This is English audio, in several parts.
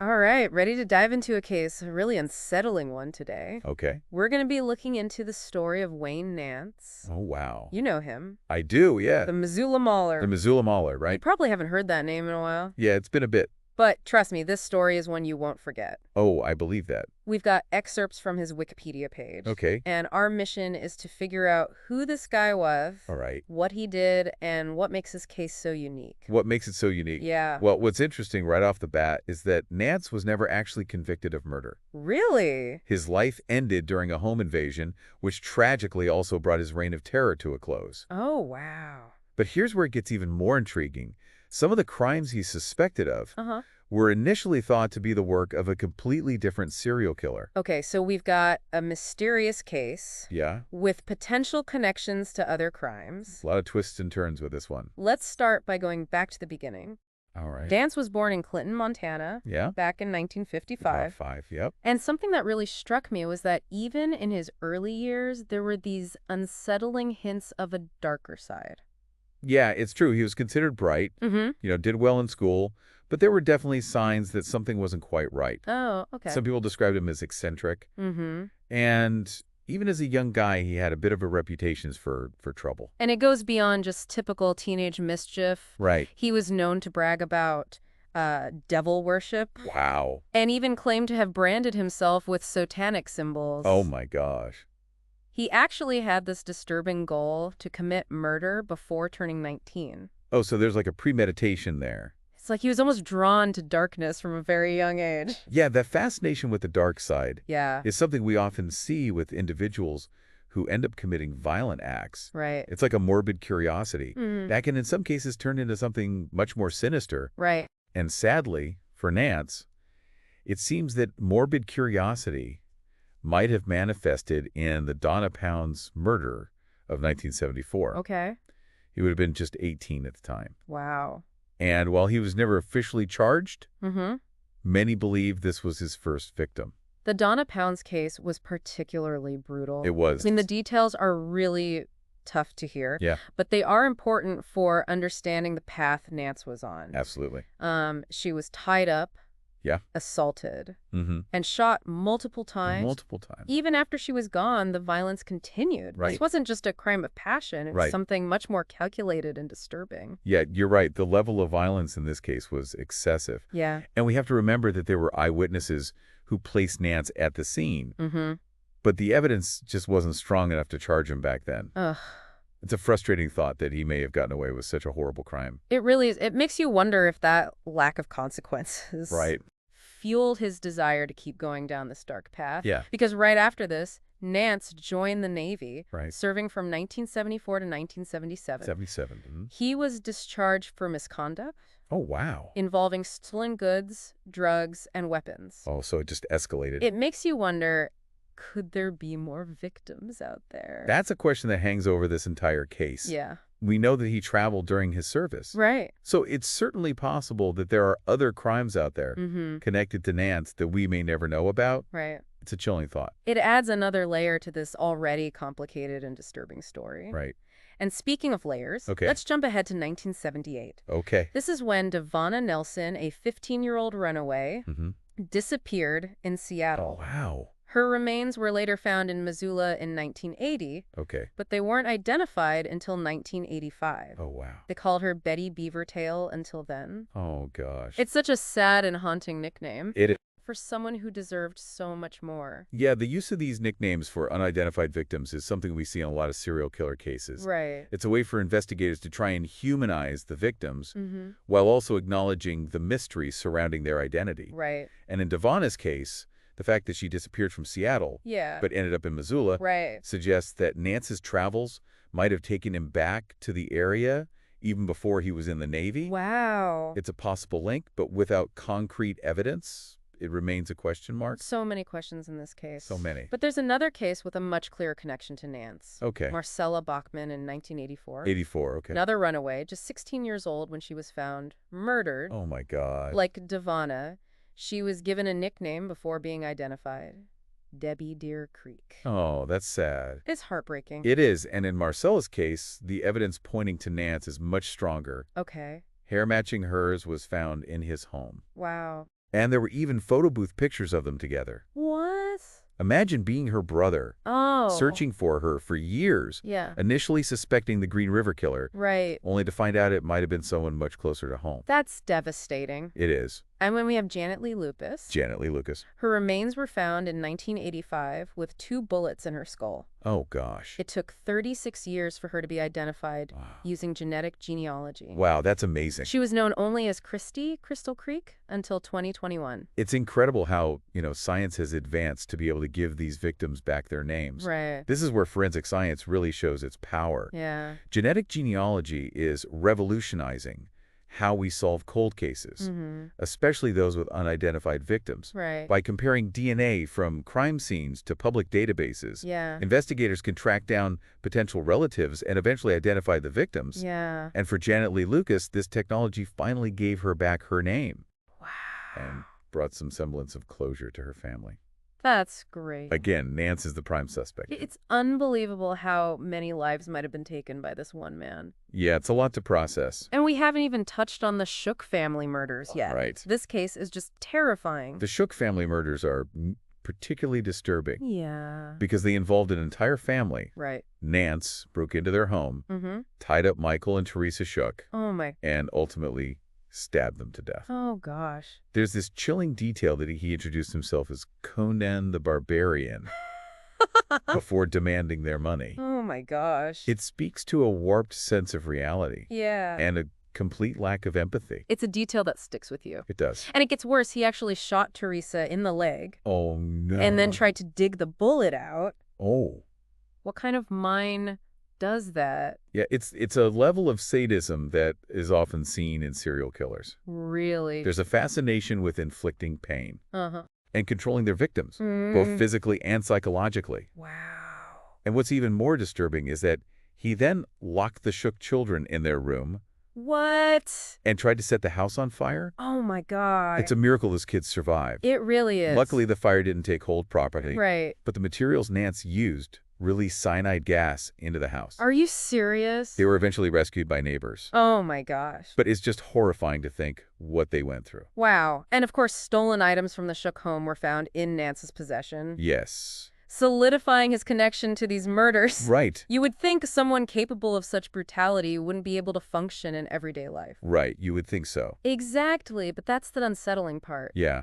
All right, ready to dive into a case, a really unsettling one today. Okay. We're going to be looking into the story of Wayne Nance. Oh, wow. You know him, I do, yeah. the Missoula The Mauler. Missoula Mauler, You right? probably haven't heard that name in a while. Yeah, it's been a bit. But trust me, this story is one you won't forget. Oh, I believe that. We've got excerpts from his Wikipedia page. Okay. And our mission is to figure out who this guy was, All right. what he did, and what makes his case so unique. What makes it so unique? Yeah. Well, what's interesting right off the bat is that Nance was never actually convicted of murder. Really? His life ended during a home invasion, which tragically also brought his reign of terror to a close. Oh, wow. But here's where it gets even more intriguing. Some of the crimes he's suspected of Uh-huh. were initially thought to be the work of a completely different serial killer. Okay, so we've got a mysterious case Yeah? with potential connections to other crimes. A lot of twists and turns with this one. Let's start by going back to the beginning. All right. Nance was born in Clinton, Montana, Yeah? back in About 1955. five, yep. And something that really struck me was that even in his early years, there were these unsettling hints of a darker side. Yeah, it's true. He was considered bright, Mm-hmm. did well in school, but there were definitely signs that something wasn't quite right. Oh, okay. Some people described him as eccentric, Mm-hmm. and even as a young guy, he had a bit of a reputation for trouble. And it goes beyond just typical teenage mischief. Right. He was known to brag about devil worship. Wow. And even claimed to have branded himself with satanic symbols. Oh my gosh. He actually had this disturbing goal to commit murder before turning 19. Oh, so there's like a premeditation there. It's like he was almost drawn to darkness from a very young age. Yeah, that fascination with the dark side Yeah, is something we often see with individuals who end up committing violent acts. right. It's like a morbid curiosity Mhm. that can in some cases turn into something much more sinister. Right. And sadly, for Nance, it seems that morbid curiosity might have manifested in the Donna Pound's murder of 1974. Okay. He would have been just 18 at the time. Wow. And while he was never officially charged, Mm-hmm. many believe this was his first victim. The Donna Pounds case was particularly brutal. It was. I mean, the details are really tough to hear. Yeah, But they are important for understanding the path Nance was on. absolutely. She was tied up, Yeah. assaulted, Mm-hmm. and shot multiple times. Multiple times. Even after she was gone, the violence continued. Right. This wasn't just a crime of passion. It was Right. something much more calculated and disturbing. Yeah, you're right. The level of violence in this case was excessive. Yeah. And we have to remember that there were eyewitnesses who placed Nance at the scene. Mm-hmm. But the evidence just wasn't strong enough to charge him back then. Ugh. It's a frustrating thought that he may have gotten away with such a horrible crime. It really is. It makes you wonder if that lack of consequences Right. fueled his desire to keep going down this dark path. Yeah. Because right after this, Nance joined the Navy, Right. serving from 1974 to 1977. 77. Mhm. He was discharged for misconduct Oh, wow. involving stolen goods, drugs, and weapons. Oh, so it just escalated. It makes you wonder, could there be more victims out there? That's a question that hangs over this entire case. Yeah. We know that he traveled during his service. Right. So it's certainly possible that there are other crimes out there Mm-hmm. connected to Nance that we may never know about. Right. It's a chilling thought. It adds another layer to this already complicated and disturbing story. Right. And speaking of layers, Okay. let's jump ahead to 1978. Okay. This is when Devonna Nelson, a 15-year-old runaway, Mm-hmm. disappeared in Oh, Seattle. wow. Her remains were later found in Missoula in 1980, Okay. but they weren't identified until 1985. Oh, wow. They called her Betty Beavertail until then. Oh, gosh. It's such a sad and haunting nickname It is. for someone who deserved so much more. Yeah, the use of these nicknames for unidentified victims is something we see in a lot of serial killer cases. Right. It's a way for investigators to try and humanize the victims Mm-hmm. while also acknowledging the mystery surrounding their identity. Right. And in Devonna's case, the fact that she disappeared from Seattle Yeah. but ended up in Missoula Right. suggests that Nance's travels might have taken him back to the area even before he was in the Navy. Wow. It's a possible link, but without concrete evidence, it remains a question mark. So many questions in this case. So many. But there's another case with a much clearer connection to Nance. Okay. Marcella Bachman in 1984. 84, okay. Another runaway, just 16 years old when she was found murdered. Oh, my God. Like Devonna, she was given a nickname before being identified. Debbie Deer Creek. Oh, that's sad. It's heartbreaking. It is, and in Marcella's case, the evidence pointing to Nance is much stronger. Okay. Hair matching hers was found in his home. Wow. And there were even photo booth pictures of them together. What? Imagine being her brother, Oh. searching for her for years, Yeah. initially suspecting the Green River Killer, Right. only to find out it might have been someone much closer to home. That's devastating. It is. And when we have Janet Lee Lucas, Janet Lee Lucas. her remains were found in 1985 with 2 bullets in her skull. Oh, gosh. It took 36 years for her to be identified Wow. using genetic genealogy. Wow, that's amazing. She was known only as Christy Crystal Creek until 2021. It's incredible how, science has advanced to be able to give these victims back their names. Right. This is where forensic science really shows its power. Yeah. Genetic genealogy is revolutionizing how we solve cold cases, especially those with unidentified victims. Right. By comparing DNA from crime scenes to public databases, Yeah. investigators can track down potential relatives and eventually identify the victims. Yeah. And for Janet Lee Lucas, this technology finally gave her back her name. Wow. And brought some semblance of closure to her family. That's great. Again, Nance is the prime suspect. It's unbelievable how many lives might have been taken by this one man. Yeah, it's a lot to process. And we haven't even touched on the Shook family murders yet. Right. This case is just terrifying. The Shook family murders are particularly disturbing Yeah. because they involved an entire family. Right. Nance broke into their home, tied up Michael and Teresa Shook, Oh, my. and ultimately stabbed them to death. Oh, gosh. There's this chilling detail that he introduced himself as Conan the Barbarian before demanding their money. Oh, my gosh. It speaks to a warped sense of reality Yeah. and a complete lack of empathy. It's a detail that sticks with you. It does. And it gets worse. He actually shot Teresa in the leg Oh, no. and then tried to dig the bullet out. Oh. What kind of mind does that? Yeah, it's a level of sadism that is often seen in serial killers. Really? There's a fascination with inflicting pain Uh-huh. and controlling their victims, both physically and psychologically. Wow. And what's even more disturbing is that he then locked the Shook children in their room What? and tried to set the house on fire. Oh, my God. It's a miracle those kids survived. It really is. Luckily, the fire didn't take hold properly. Right. But the materials Nance used released cyanide gas into the house. Are you serious? They were eventually rescued by neighbors. Oh, my gosh. But it's just horrifying to think what they went through. Wow. And of course, stolen items from the Shook home were found in Nance's possession, Yes. solidifying his connection to these murders. Right. You would think someone capable of such brutality wouldn't be able to function in everyday life. Right. You would think so. Exactly, but that's the unsettling part. Yeah.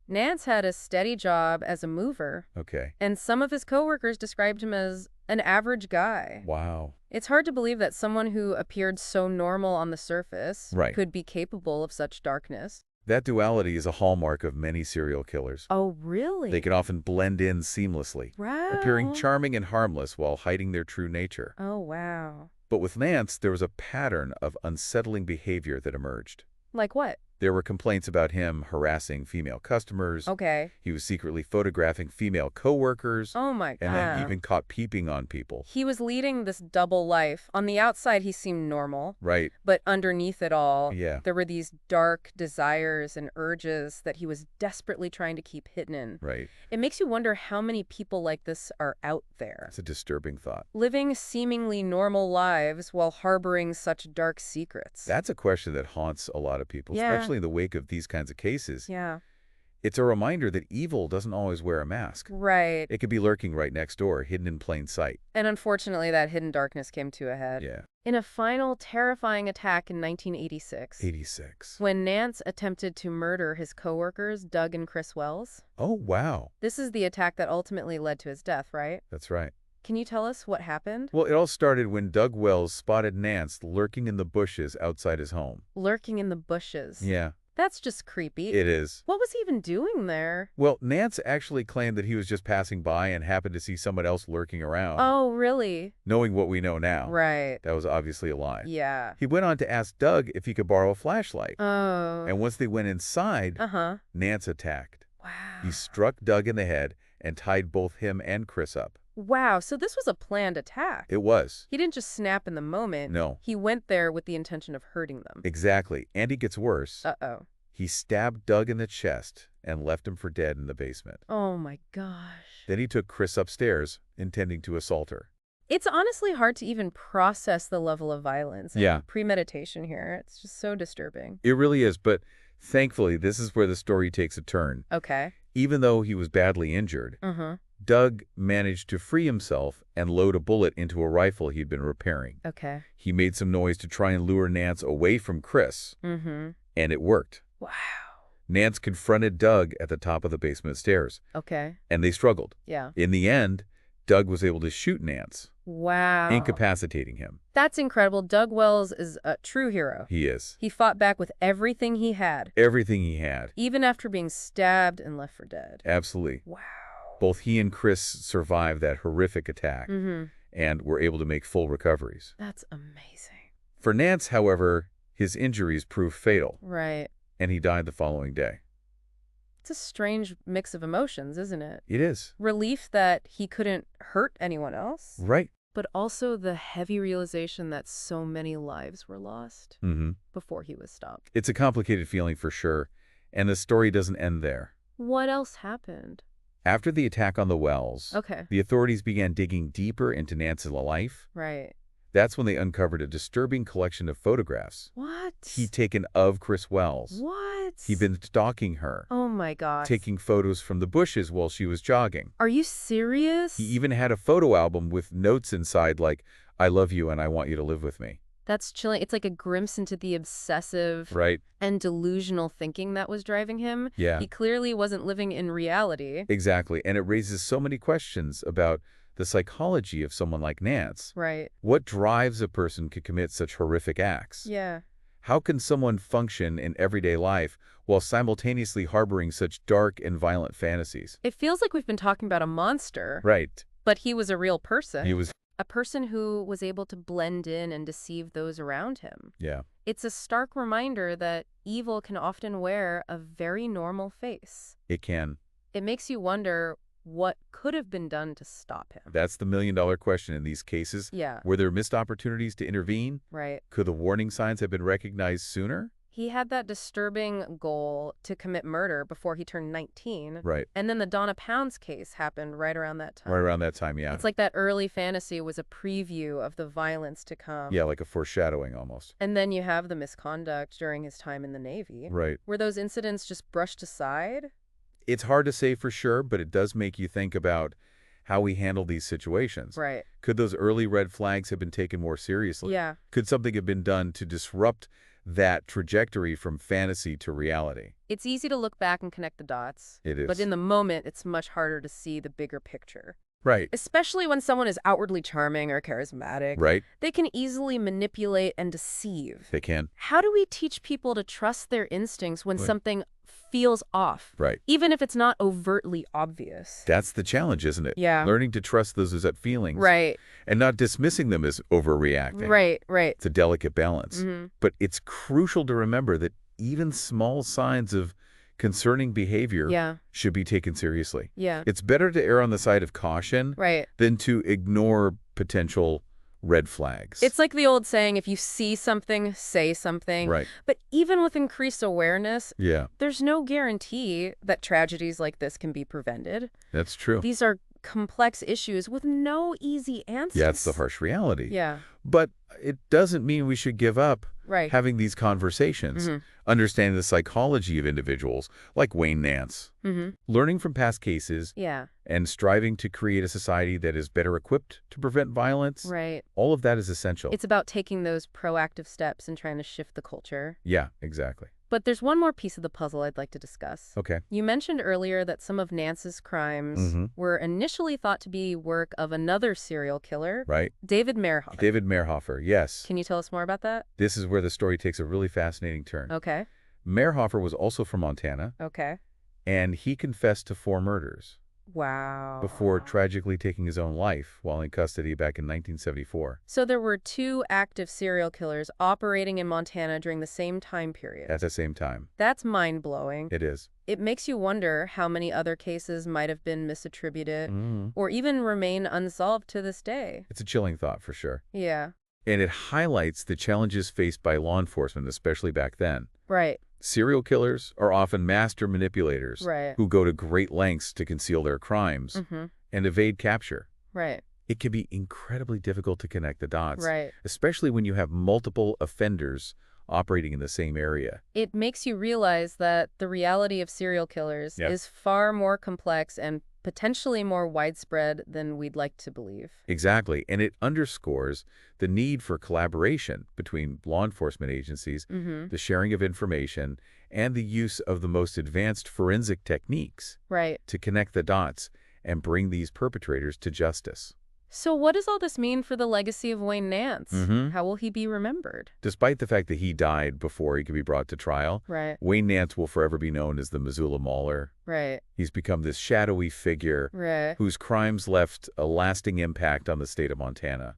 Nance had a steady job as a mover, Okay. and some of his coworkers described him as an average guy. Wow. It's hard to believe that someone who appeared so normal on the surface Right. could be capable of such darkness. That duality is a hallmark of many serial killers. Oh, really? They can often blend in seamlessly, Wow. appearing charming and harmless while hiding their true nature. Oh, wow. But with Nance, there was a pattern of unsettling behavior that emerged. Like what? There were complaints about him harassing female customers. Okay. He was secretly photographing female coworkers. Oh, my And then God. even caught peeping on people. He was leading this double life. On the outside, he seemed normal, Right. but underneath it all, Yeah. there were these dark desires and urges that he was desperately trying to keep hidden. Right. It makes you wonder how many people like this are out there, It's a disturbing thought. living seemingly normal lives while harboring such dark secrets. That's a question that haunts a lot of people, Yeah. especially in the wake of these kinds of cases. Yeah. It's a reminder that evil doesn't always wear a mask. Right. It could be lurking right next door, hidden in plain sight. And unfortunately, that hidden darkness came to a head. Yeah. In a final terrifying attack in 1986, 86. when Nance attempted to murder his coworkers, Doug and Chris Wells. Oh, wow. This is the attack that ultimately led to his death, right? That's right. Can you tell us what happened? Well, it all started when Doug Wells spotted Nance lurking in the bushes outside his home. Lurking in the bushes. Yeah, That's just creepy. it is. What was he even doing there? Well, Nance actually claimed that he was just passing by and happened to see someone else lurking around. Oh, really? Knowing what we know now, Right. that was obviously a lie. Yeah. He went on to ask Doug if he could borrow a flashlight. Oh. And once they went inside, Uh-huh. Nance attacked. Wow. He struck Doug in the head and tied both him and Chris up. Wow, so this was a planned attack. It was. He didn't just snap in the moment. No. He went there with the intention of hurting them. Exactly. And it gets worse. Uh-oh. He stabbed Doug in the chest and left him for dead in the basement. Oh, my gosh. Then he took Chris upstairs, intending to assault her. It's honestly hard to even process the level of violence and Yeah. premeditation here. It's just so disturbing. It really is, but Thankfully, this is where the story takes a turn. Okay. Even though he was badly injured, Uh-huh. Doug managed to free himself and load a bullet into a rifle he'd been repairing. Okay. He made some noise to try and lure Nance away from Chris, Mm-hmm. and it worked. Wow. Nance confronted Doug at the top of the basement stairs, Okay. and they struggled. Yeah. In the end, Doug was able to shoot Nance, Wow. incapacitating him. That's incredible. Doug Wells is a true hero. He is. He fought back with everything he had, Everything he had. even after being stabbed and left for dead. Absolutely. Wow. Both he and Chris survived that horrific attack Mm-hmm. and were able to make full recoveries. That's amazing. For Nance, however, his injuries proved fatal, Right. and he died the following day. It's a strange mix of emotions, isn't it? It is. Relief that he couldn't hurt anyone else, Right. but also the heavy realization that so many lives were lost before he was stopped. It's a complicated feeling for sure, and the story doesn't end there. What else happened? After the attack on the Wells, Okay. the authorities began digging deeper into Nance's life. Right. That's when they uncovered a disturbing collection of photographs What? he'd taken of Chris Wells. What? He'd been stalking her, Oh my gosh. taking photos from the bushes while she was jogging. Are you serious? He even had a photo album with notes inside like, "I love you and I want you to live with me." That's chilling. It's like a glimpse into the obsessive Right? and delusional thinking that was driving him. Yeah. He clearly wasn't living in reality. Exactly. And it raises so many questions about the psychology of someone like Nance. Right. What drives a person to commit such horrific acts? Yeah. How can someone function in everyday life while simultaneously harboring such dark and violent fantasies? It feels like we've been talking about a monster, Right. but he was a real person. He was, A person who was able to blend in and deceive those around him. yeah. It's a stark reminder that evil can often wear a very normal face. It can. It makes you wonder what could have been done to stop him. That's the million-dollar question in these cases. Yeah, Were there missed opportunities to intervene? right. Could the warning signs have been recognized sooner? He had that disturbing goal to commit murder before he turned 19. Right. And then the Donna Pounds case happened right around that time. Right around that time, yeah. It's like that early fantasy was a preview of the violence to come. Yeah, like a foreshadowing almost. And then you have the misconduct during his time in the Navy. Right. Were those incidents just brushed aside? It's hard to say for sure, but it does make you think about how we handle these situations. Right. Could those early red flags have been taken more seriously? Yeah. Could something have been done to disrupt that trajectory from fantasy to reality? It's easy to look back and connect the dots. It is. But in the moment, it's much harder to see the bigger picture. Right. Especially when someone is outwardly charming or charismatic. Right. They can easily manipulate and deceive. They can. How do we teach people to trust their instincts when Right. something feels off? Right. Even if it's not overtly obvious. That's the challenge, isn't it? Yeah. Learning to trust those gut feelings. Right. And not dismissing them as overreacting. Right. Right. It's a delicate balance. Mm-hmm. But it's crucial to remember that even small signs of concerning behavior Yeah. should be taken seriously. Yeah. It's better to err on the side of caution Right. than to ignore potential red flags. It's like the old saying, if you see something, say something. Right. But even with increased awareness, Yeah, there's no guarantee that tragedies like this can be prevented. that's true. These are complex issues with no easy answers. Yeah, it's the harsh reality. Yeah. But it doesn't mean we should give up Right. having these conversations, Mhm. understanding the psychology of individuals like Wayne Nance, Mm-hmm. learning from past cases, Yeah. and striving to create a society that is better equipped to prevent violence. Right. All of that is essential. It's about taking those proactive steps and trying to shift the culture. Yeah, exactly. But there's one more piece of the puzzle I'd like to discuss. Okay. You mentioned earlier that some of Nance's crimes Mhm. were initially thought to be work of another serial killer, Right. David Meerhofer. David Meerhofer, yes. Can you tell us more about that? This is where the story takes a really fascinating turn. Okay. Meerhofer was also from Montana, Okay. and he confessed to 4 murders Wow. before tragically taking his own life while in custody back in 1974. So there were 2 active serial killers operating in Montana during the same time period. At the same time. That's mind-blowing. It is. It makes you wonder how many other cases might have been misattributed or even remain unsolved to this day. It's a chilling thought for sure. Yeah. And it highlights the challenges faced by law enforcement, especially back then. Right. Serial killers are often master manipulators Right. who go to great lengths to conceal their crimes Mm-hmm. and evade capture. Right. It can be incredibly difficult to connect the dots, Right. especially when you have multiple offenders operating in the same area. It makes you realize that the reality of serial killers Yeah. is far more complex and potentially more widespread than we'd like to believe. Exactly, and it underscores the need for collaboration between law enforcement agencies, the sharing of information, and the use of the most advanced forensic techniques Right. to connect the dots and bring these perpetrators to justice. So what does all this mean for the legacy of Wayne Nance? How will he be remembered? Despite the fact that he died before he could be brought to trial, Right. Wayne Nance will forever be known as the Missoula Mauler. Right. He's become this shadowy figure Right. whose crimes left a lasting impact on the state of Montana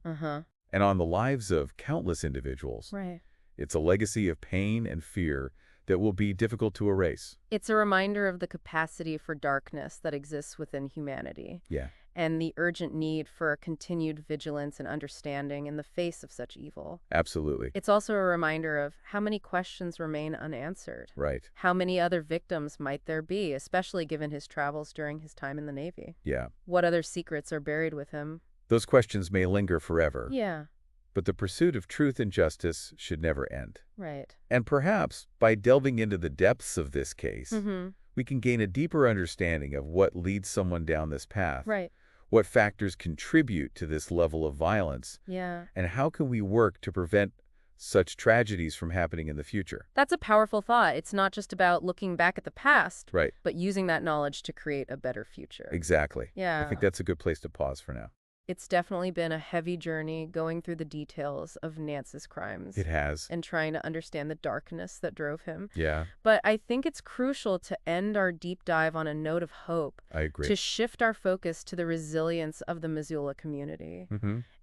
and on the lives of countless individuals. Right. It's a legacy of pain and fear that will be difficult to erase. It's a reminder of the capacity for darkness that exists within humanity. Yeah, And the urgent need for a continued vigilance and understanding in the face of such evil. absolutely. It's also a reminder of how many questions remain unanswered. Right. How many other victims might there be, especially given his travels during his time in the Navy? Yeah. What other secrets are buried with him? Those questions may linger forever, Yeah, but the pursuit of truth and justice should never end. right. And perhaps, by delving into the depths of this case, Mm-hmm. we can gain a deeper understanding of what leads someone down this path, Right. what factors contribute to this level of violence, Yeah. and how can we work to prevent such tragedies from happening in the future. That's a powerful thought. It's not just about looking back at the past, Right. but using that knowledge to create a better future. Exactly. Yeah. I think that's a good place to pause for now. It's definitely been a heavy journey going through the details of Nance's crimes It has. and trying to understand the darkness that drove him. Yeah, But I think it's crucial to end our deep dive on a note of hope, I agree. to shift our focus to the resilience of the Missoula community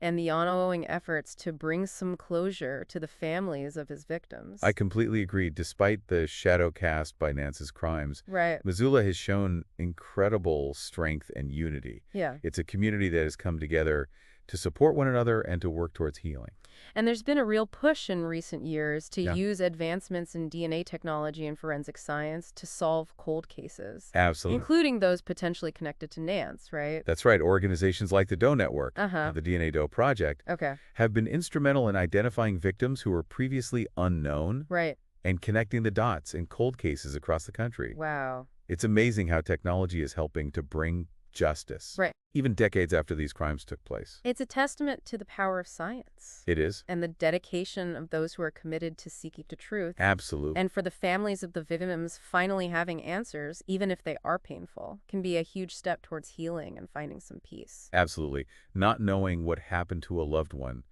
and the ongoing efforts to bring some closure to the families of his victims. I completely agree. Despite the shadow cast by Nance's crimes, Right. Missoula has shown incredible strength and unity. Yeah. It's a community that has come together to support one another and to work towards healing. And there's been a real push in recent years to Yeah. use advancements in DNA technology and forensic science to solve cold cases, Absolutely. including those potentially connected to Nance, right? That's right. Organizations like the Doe Network, Uh-huh. the DNA Doe Project, Okay. have been instrumental in identifying victims who were previously unknown Right. and connecting the dots in cold cases across the country. Wow. It's amazing how technology is helping to bring justice, Right. even decades after these crimes took place. It's a testament to the power of science It is. and the dedication of those who are committed to seeking the truth. Absolutely. And for the families of the victims, finally having answers, even if they are painful, can be a huge step towards healing and finding some peace. Absolutely. Not knowing what happened to a loved one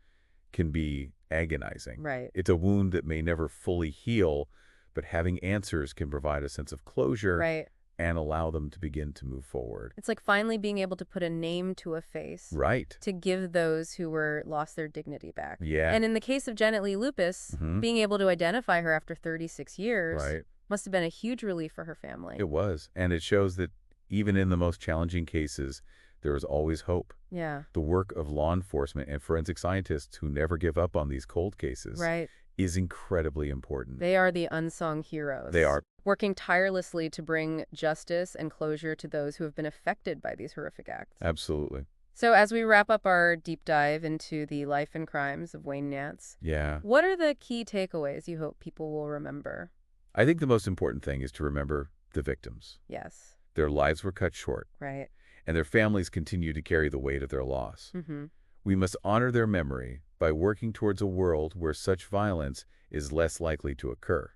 can be agonizing. Right. It's a wound that may never fully heal, but having answers can provide a sense of closure Right. and allow them to begin to move forward. It's like finally being able to put a name to a face. Right. To give those who were lost their dignity back. Yeah. And in the case of Janet Lee Lupus, being able to identify her after 36 years Right. must have been a huge relief for her family. It was. And it shows that even in the most challenging cases, there is always hope. Yeah. The work of law enforcement and forensic scientists who never give up on these cold cases Right. is incredibly important. They are the unsung heroes. They are. Working tirelessly to bring justice and closure to those who have been affected by these horrific acts. Absolutely. So as we wrap up our deep dive into the life and crimes of Wayne Nance, Yeah. what are the key takeaways you hope people will remember? I think the most important thing is to remember the victims. Yes. Their lives were cut short, Right. and their families continue to carry the weight of their loss. Mm-hmm. We must honor their memory by working towards a world where such violence is less likely to occur.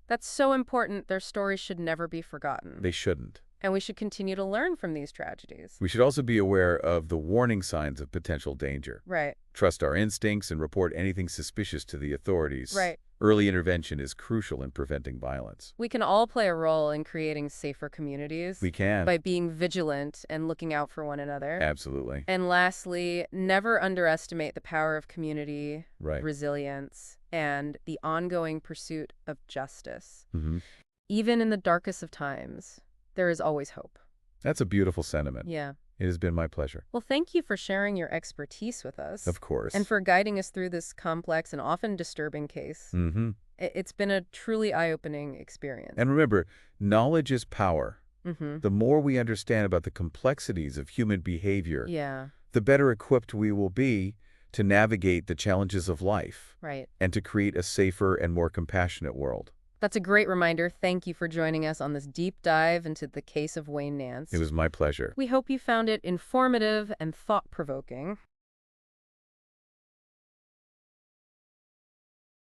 That's so important. Their stories should never be forgotten. They shouldn't. And we should continue to learn from these tragedies. We should also be aware of the warning signs of potential danger. Right. Trust our instincts and report anything suspicious to the authorities. Right. Early intervention is crucial in preventing violence. We can all play a role in creating safer communities. We can. By being vigilant and looking out for one another. Absolutely. And lastly, never underestimate the power of community, Right. resilience, and the ongoing pursuit of justice. Mm-hmm. Even in the darkest of times, there is always hope. That's a beautiful sentiment. Yeah. It has been my pleasure. Well, thank you for sharing your expertise with us. Of course. And for guiding us through this complex and often disturbing case. Mm-hmm. It's been a truly eye-opening experience. And remember, knowledge is power. Mm-hmm. The more we understand about the complexities of human behavior, Yeah. the better equipped we will be to navigate the challenges of life Right. and to create a safer and more compassionate world. That's a great reminder. Thank you for joining us on this deep dive into the case of Wayne Nance. It was my pleasure. We hope you found it informative and thought-provoking.